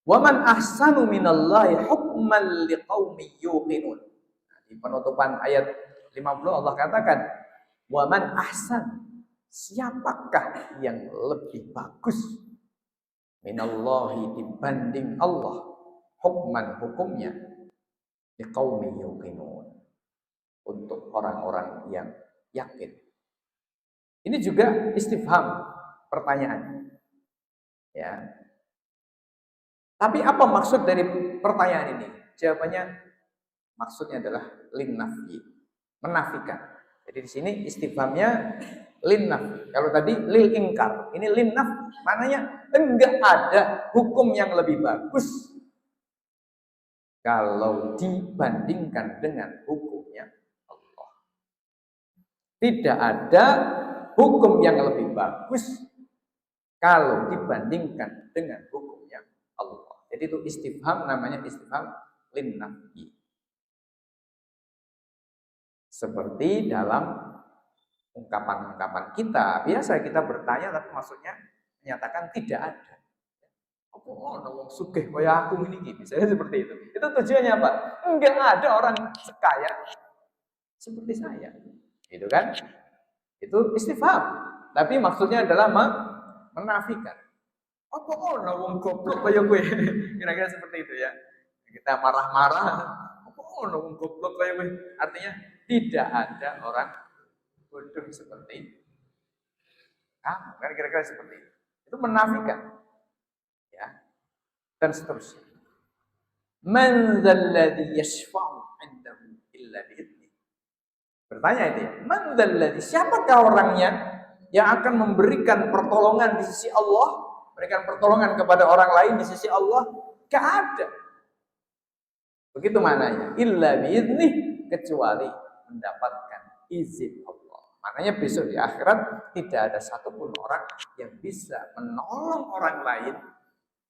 Wa man ahsanu minallahi hukman liqaumin yuqinun. Di penutupan ayat 50 Allah katakan, wa man ahsan, siapakah yang lebih bagus minallahi dibanding Allah, hukman hukumnya, liqaumin yuqinun, untuk orang-orang yang yakin. Ini juga istifham, pertanyaan. Ya. Tapi apa maksud dari pertanyaan ini? Jawabannya maksudnya adalah linnafi, menafikan. Jadi di sini istifhamnya linnaf. Kalau tadi lil ingkar, ini linnaf, maknanya enggak ada hukum yang lebih bagus kalau dibandingkan dengan hukumnya Allah. Tidak ada hukum yang lebih bagus kalau dibandingkan dengan hukumnya Allah. Jadi itu istifham, namanya istifham linnafi. Seperti dalam ungkapan-ungkapan kita, biasa kita bertanya tapi maksudnya menyatakan tidak ada. Apa wong sugih kaya aku ini, misalnya seperti itu. Itu tujuannya apa? Enggak ada orang sekaya seperti saya. Gitu kan? Itu istifham. Tapi maksudnya adalah menafikan. Apa wong goblok kaya gue? Kira-kira seperti itu ya. Kita marah-marah, apa wong goblok kaya gue? Artinya tidak ada orang bodoh seperti kamu. Kan kira-kira seperti itu. Itu menafikan. Ya. Dan seterusnya. Man dzalladzi yashfa'u 'indahu illa bi'idznih. Bertanya itu ya. Man dzalladzi, siapakah orangnya yang akan memberikan pertolongan di sisi Allah? Berikan pertolongan kepada orang lain di sisi Allah? Gak ada. Begitu maknanya. Illa bi'idznih, kecuali mendapatkan izin Allah. Maknanya besok di akhirat tidak ada satupun orang yang bisa menolong orang lain,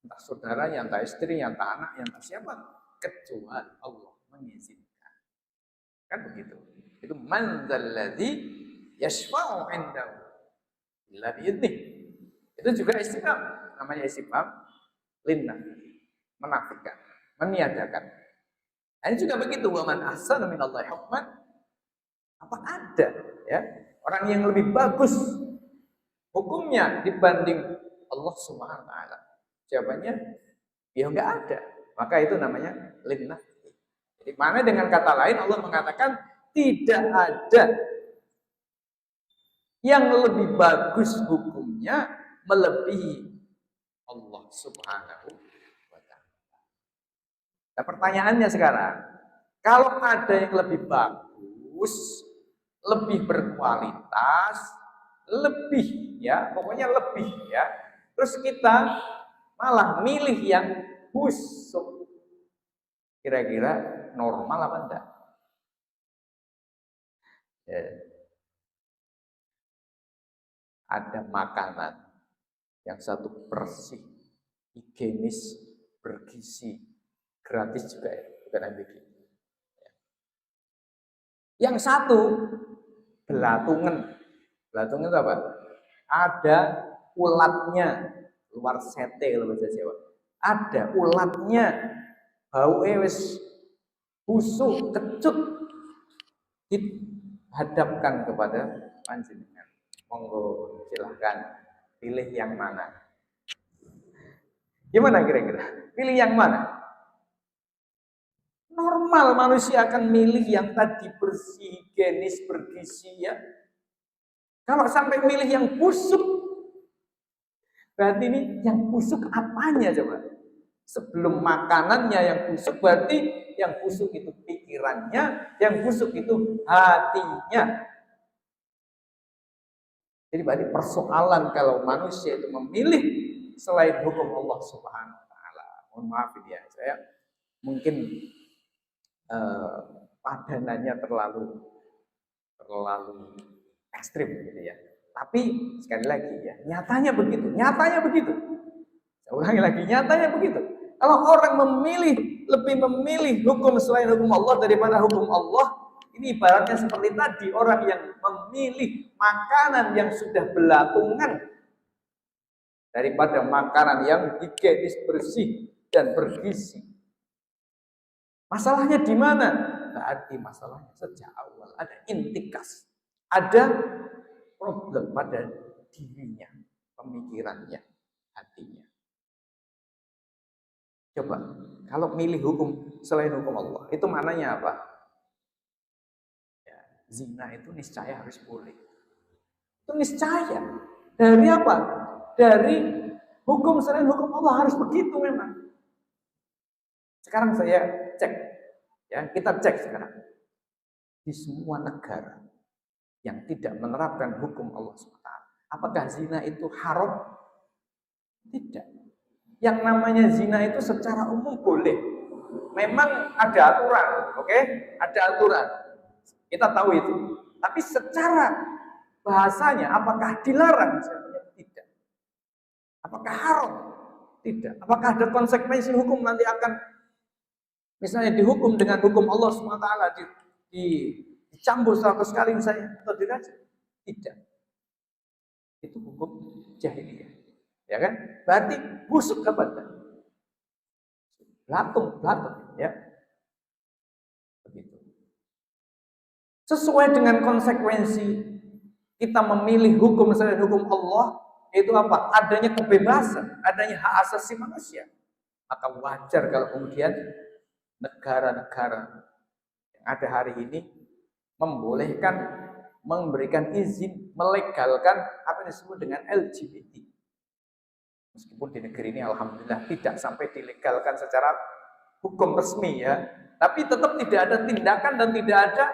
entah saudaranya, entah istrinya, entah anaknya, entah siapa, kecuali Allah mengizinkan. Kan begitu. Itu man dzalladzi yashfa'u 'indahu illa bi'idznih. Itu juga istifham, namanya istifham linnah, menafikan, meniadakan. Nah, ini juga begitu, wa man ahsanu minallahi hukman. Apa ada ya orang yang lebih bagus hukumnya dibanding Allah Subhanahu wa taala? Jawabannya ya enggak ada. Maka itu namanya linnah. Jadi mana dengan kata lain Allah mengatakan tidak ada yang lebih bagus hukumnya melebihi Allah Subhanahu wa taala. Nah, pertanyaannya sekarang, kalau ada yang lebih bagus, lebih berkualitas, lebih ya, pokoknya lebih ya. Terus kita malah milih yang busuk. Kira-kira normal apa enggak? Ya. Ada makanan yang satu bersih, higienis, bergizi, gratis juga ya, bukan MBG. Yang satu belatungan. Belatungan itu apa? Ada ulatnya, luar sete kalau bahasa Jawa. Ada ulatnya, bau wis busuk, kecut, dihadapkan kepada panjenengan. Monggo silahkan pilih yang mana. Gimana kira-kira? Pilih yang mana? Normal manusia akan milih yang tadi bersih, higienis, bergizi ya. Kalau sampai milih yang busuk, berarti ini yang busuk apanya coba? Sebelum makanannya yang busuk, berarti yang busuk itu pikirannya, yang busuk itu hatinya. Jadi berarti persoalan kalau manusia itu memilih selain hukum Allah Subhanahu wa taala. Mohon maaf ya, saya mungkin padanannya terlalu ekstrim gitu ya. Tapi sekali lagi ya, nyatanya begitu. Saya ulangi lagi, nyatanya begitu. Kalau orang lebih memilih hukum selain hukum Allah daripada hukum Allah, ini ibaratnya seperti tadi orang yang memilih makanan yang sudah belatungan daripada makanan yang higienis bersih, dan bergizi. Masalahnya di mana? Berarti masalahnya sejak awal ada intikas, ada problem pada dirinya, pemikirannya, hatinya. Coba, kalau milih hukum selain hukum Allah, itu maknanya apa? Ya, zina itu niscaya harus boleh. Itu niscaya. Dari apa? Dari hukum selain hukum Allah harus begitu memang. Sekarang saya cek, ya kita cek sekarang di semua negara yang tidak menerapkan hukum Allah SWT. Apakah zina itu haram? Tidak. Yang namanya zina itu secara umum boleh. Memang ada aturan, oke? Ada aturan. Kita tahu itu. Tapi secara bahasanya, apakah dilarang? Tidak. Apakah haram? Tidak. Apakah ada konsekuensi hukum nanti akan misalnya dihukum dengan hukum Allah SWT, dicambuk 100 kali misalnya, atau tidak? Tidak. Itu hukum jahiliyah. Ya kan? Berarti busuk kepada belatung, ya. Begitu. Sesuai dengan konsekuensi kita memilih hukum selain hukum Allah, itu apa? Adanya kebebasan, adanya hak asasi manusia. Maka wajar kalau kemudian negara-negara yang ada hari ini membolehkan, memberikan izin, melegalkan apa yang disebut dengan LGBT. Meskipun di negeri ini alhamdulillah tidak sampai dilegalkan secara hukum resmi ya, tapi tetap tidak ada tindakan dan tidak ada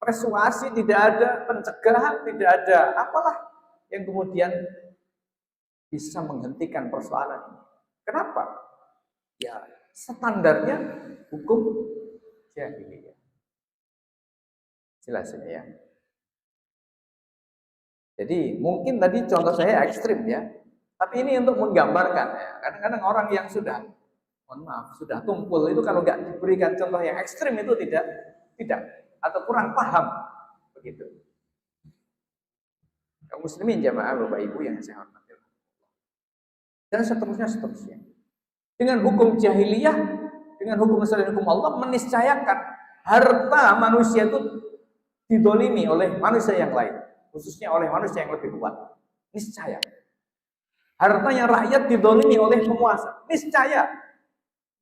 persuasi, tidak ada pencegahan, tidak ada apalah yang kemudian bisa menghentikan persoalan ini. Kenapa? Ya standarnya hukum jahiliyah. Jelas ini ya. Jadi mungkin tadi contoh saya ekstrim ya, tapi ini untuk menggambarkan ya. Kadang-kadang orang yang sudah, mohon maaf, sudah tumpul itu kalau nggak diberikan contoh yang ekstrim itu tidak atau kurang paham begitu. Kaum muslimin jamaah Bapak Ibu yang saya hormati. Dan seterusnya. Dengan hukum jahiliyah, dengan hukum selain hukum Allah meniscayakan harta manusia itu didolimi oleh manusia yang lain, khususnya oleh manusia yang lebih kuat. Niscaya. Hartanya rakyat didolimi oleh penguasa. Niscaya.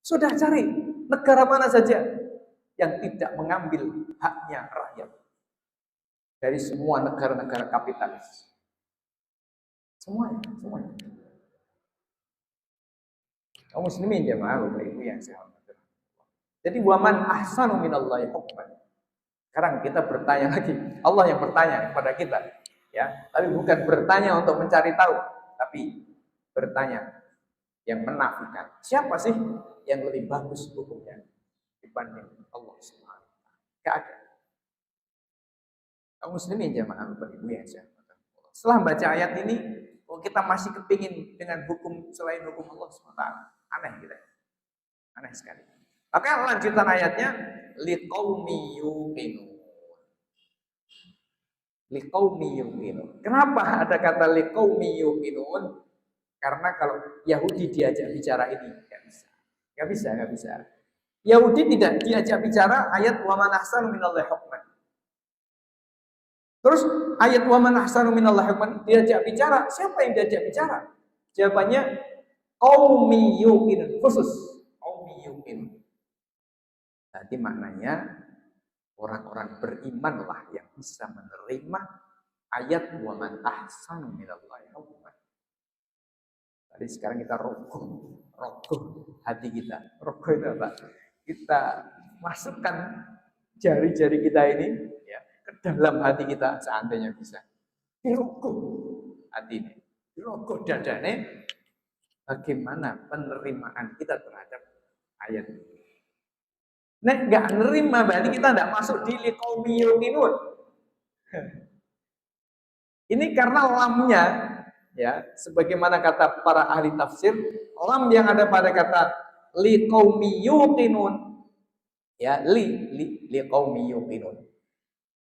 Sudah cari negara mana saja yang tidak mengambil haknya rakyat dari semua negara-negara kapitalis. Semuanya. Kaum muslimin jamaah Bapak Ibu yang saya hormati. Jadi waman ahsanu minallahi hukman. Sekarang kita bertanya lagi. Allah yang bertanya kepada kita, ya. Tapi bukan bertanya untuk mencari tahu, tapi bertanya yang menafikan. Siapa sih yang lebih bagus hukumnya dibanding Allah Subhanahu wa taala? Enggak ada. Kaum muslimin jamaah Bapak Ibu yang saya hormati. Setelah baca ayat ini, kita masih kepingin dengan hukum selain hukum Allah SWT. Aneh gitu. Aneh sekali. Maka lanjutan ayatnya liqaumi yuqinun. Liqaumi yuqinun. Kenapa ada kata liqaumi yuqinun? Karena kalau Yahudi diajak bicara ini enggak bisa. Yahudi tidak diajak bicara ayat wa man ahsanu minallahi hukman. Terus ayat wa man ahsanu minallahi hukman diajak bicara, siapa yang diajak bicara? Jawabannya qaumi yuqinun, khusus qaumi yuqinun. Jadi maknanya orang-orang beriman lah yang bisa menerima ayat wa man ahsanu minallahi hukman. Tadi sekarang kita rogoh hati kita. Rogoh itu apa? Kita masukkan jari-jari kita ini ya ke dalam hati kita seandainya bisa. Dirogoh hati ini, dirogoh dadane. Bagaimana penerimaan kita terhadap ayat ini? Nek nggak nerima berarti kita nggak masuk di liqaumi yuqinun. Ini karena lamnya ya, sebagaimana kata para ahli tafsir, lam yang ada pada kata liqaumi yuqinun ya, liqaumi yuqinun.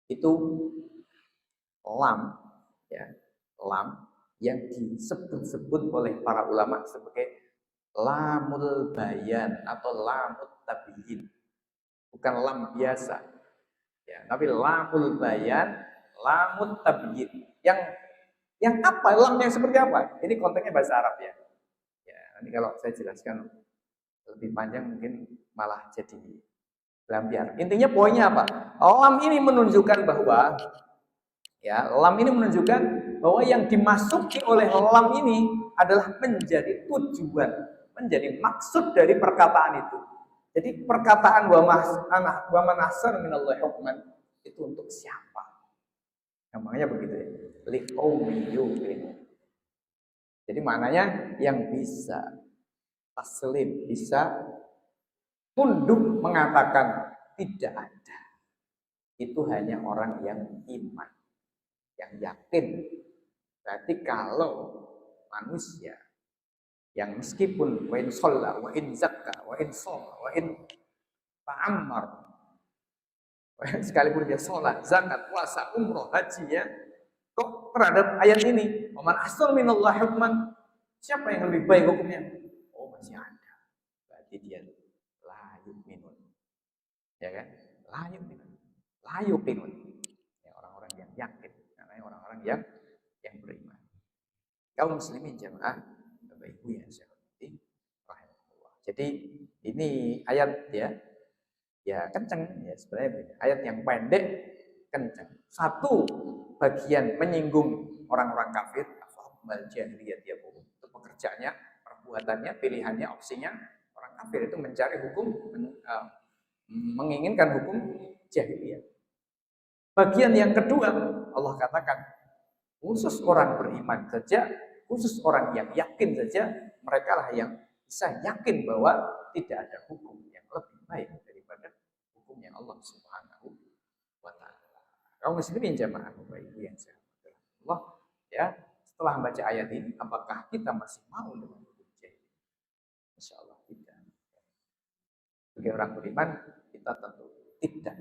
Itu lam ya, lam yang disebut-sebut oleh para ulama sebagai lamul bayan atau lamut tabyin, bukan lam biasa ya, tapi lamul bayan, lamut tabyin. Yang apa? Lam yang seperti apa? Ini konteksnya bahasa Arab ya. Ya, nanti kalau saya jelaskan lebih panjang mungkin malah jadi lambiar. Intinya poinnya apa? Lam ini menunjukkan bahwa ya, lam ini menunjukkan bahwa yang dimasuki oleh lam ini adalah menjadi tujuan, menjadi maksud dari perkataan itu. Jadi perkataan wa manasar minallahi hukman itu untuk siapa? Namanya begitu ya. Liqaumin yuqinun. Jadi maknanya yang bisa taslim, bisa tunduk mengatakan tidak ada. Itu hanya orang yang iman, yang yakin. Berarti kalau manusia yang meskipun wa in shalla wa in zakka wa in shoma wa in ta'ammar, sekalipun dia sholat, zakat, puasa, umroh, haji ya, kok terhadap ayat ini, "Waman ahsanu minallahi hukman", siapa yang lebih baik hukumnya? Oh, masih ada. Berarti dia la yu'minun. Ya kan? La yu'minun. La yu'minun. Ya, orang-orang yang yakin, namanya orang-orang yang beriman. Kaum muslimin jamaah, Bapak Ibu yang saya hormati, rahimahullah. Jadi ini ayat ya kenceng ya, sebenarnya ayat yang pendek kenceng. Satu bagian menyinggung orang-orang kafir, itu pekerjaannya, perbuatannya, pilihannya, opsinya orang kafir itu mencari hukum, menginginkan hukum jahiliyah. Bagian yang kedua Allah katakan khusus orang beriman saja, khusus orang yang yakin saja, mereka lah yang bisa yakin bahwa tidak ada hukum yang lebih baik daripada hukumnya Allah Subhanahu wa taala. Kaum muslimin jamaah Bapak Ibu yang saya hormati Allah, ya, setelah membaca ayat ini apakah kita masih mau dengan hukum jahiliyah? Insyaallah tidak. Sebagai orang beriman kita tentu tidak.